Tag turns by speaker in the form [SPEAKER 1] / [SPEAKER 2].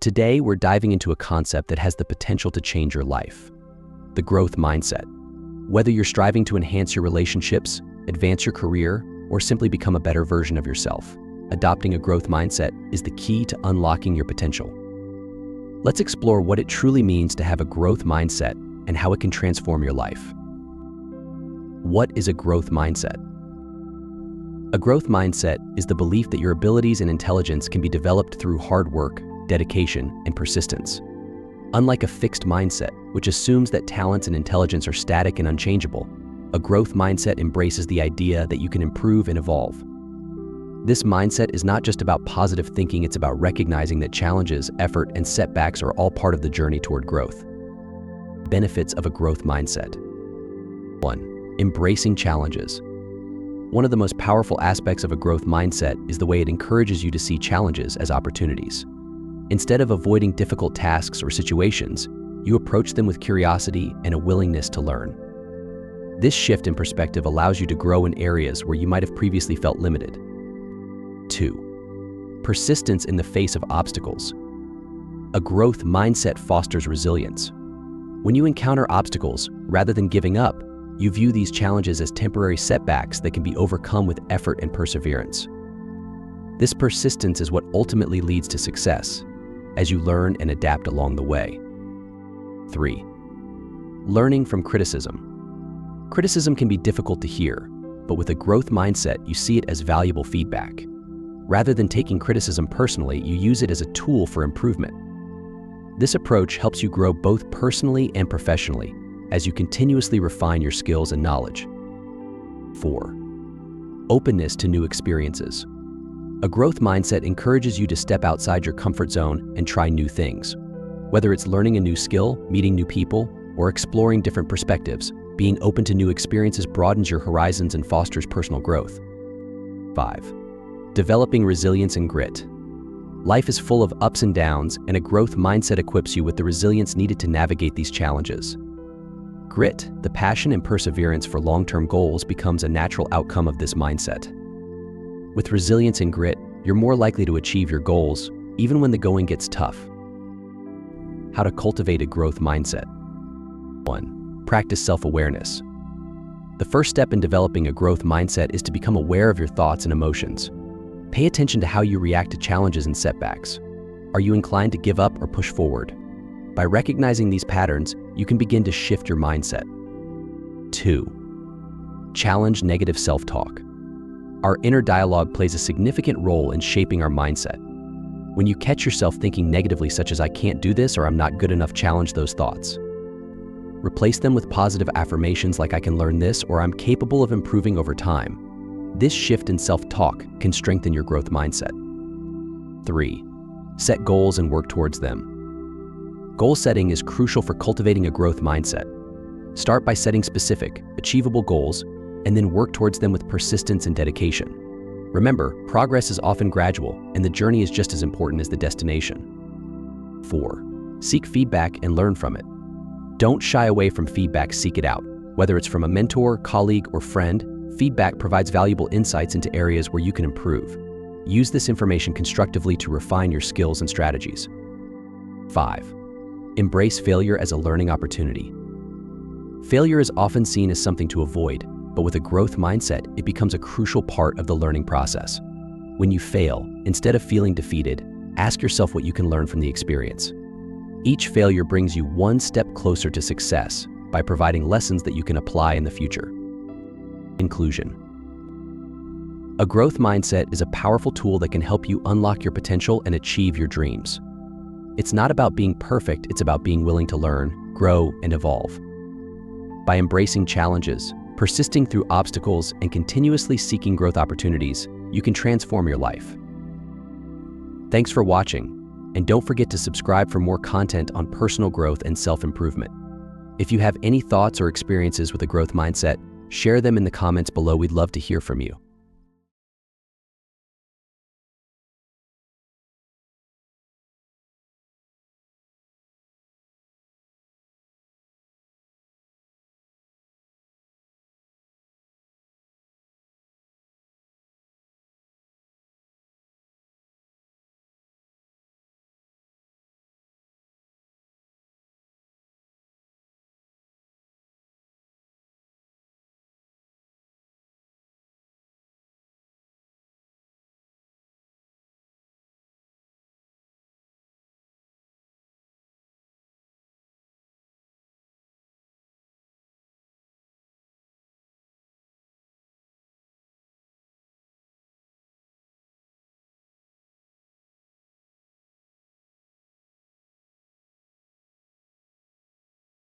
[SPEAKER 1] Today, we're diving into a concept that has the potential to change your life: the growth mindset. Whether you're striving to enhance your relationships, advance your career, or simply become a better version of yourself, adopting a growth mindset is the key to unlocking your potential. Let's explore what it truly means to have a growth mindset and how it can transform your life. What is a growth mindset? A growth mindset is the belief that your abilities and intelligence can be developed through hard work, dedication, and persistence. Unlike a fixed mindset, which assumes that talents and intelligence are static and unchangeable, a growth mindset embraces the idea that you can improve and evolve. This mindset is not just about positive thinking, it's about recognizing that challenges, effort, and setbacks are all part of the journey toward growth. Benefits of a growth mindset. 1. Embracing challenges. One of the most powerful aspects of a growth mindset is the way it encourages you to see challenges as opportunities. Instead of avoiding difficult tasks or situations, you approach them with curiosity and a willingness to learn. This shift in perspective allows you to grow in areas where you might have previously felt limited. 2. Persistence in the face of obstacles. A growth mindset fosters resilience. When you encounter obstacles, rather than giving up, you view these challenges as temporary setbacks that can be overcome with effort and perseverance. This persistence is what ultimately leads to success, as you learn and adapt along the way. 3. Learning from criticism. Criticism can be difficult to hear, but with a growth mindset, you see it as valuable feedback. Rather than taking criticism personally, you use it as a tool for improvement. This approach helps you grow both personally and professionally as you continuously refine your skills and knowledge. 4. Openness to new experiences. A growth mindset encourages you to step outside your comfort zone and try new things. Whether it's learning a new skill, meeting new people, or exploring different perspectives, being open to new experiences broadens your horizons and fosters personal growth. 5. Developing resilience and grit. Life is full of ups and downs, and a growth mindset equips you with the resilience needed to navigate these challenges. Grit, the passion and perseverance for long-term goals, becomes a natural outcome of this mindset. With resilience and grit, you're more likely to achieve your goals, even when the going gets tough. How to cultivate a growth mindset. 1. Practice self-awareness. The first step in developing a growth mindset is to become aware of your thoughts and emotions. Pay attention to how you react to challenges and setbacks. Are you inclined to give up or push forward? By recognizing these patterns, you can begin to shift your mindset. 2. Challenge negative self-talk. Our inner dialogue plays a significant role in shaping our mindset. When you catch yourself thinking negatively, such as "I can't do this" or "I'm not good enough," challenge those thoughts. Replace them with positive affirmations like "I can learn this" or "I'm capable of improving over time." This shift in self-talk can strengthen your growth mindset. 3. Set goals and work towards them. Goal setting is crucial for cultivating a growth mindset. Start by setting specific, achievable goals, and then work towards them with persistence and dedication. Remember, progress is often gradual, and the journey is just as important as the destination. 4. Seek feedback and learn from it. Don't shy away from feedback, seek it out. Whether it's from a mentor, colleague, or friend, feedback provides valuable insights into areas where you can improve. Use this information constructively to refine your skills and strategies. 5. Embrace failure as a learning opportunity. Failure is often seen as something to avoid, but with a growth mindset, it becomes a crucial part of the learning process. When you fail, instead of feeling defeated, ask yourself what you can learn from the experience. Each failure brings you one step closer to success by providing lessons that you can apply in the future. Inclusion. A growth mindset is a powerful tool that can help you unlock your potential and achieve your dreams. It's not about being perfect, it's about being willing to learn, grow, and evolve. By embracing challenges, persisting through obstacles, and continuously seeking growth opportunities, you can transform your life. Thanks for watching, and don't forget to subscribe for more content on personal growth and self-improvement. If you have any thoughts or experiences with a growth mindset, share them in the comments below. We'd love to hear from you.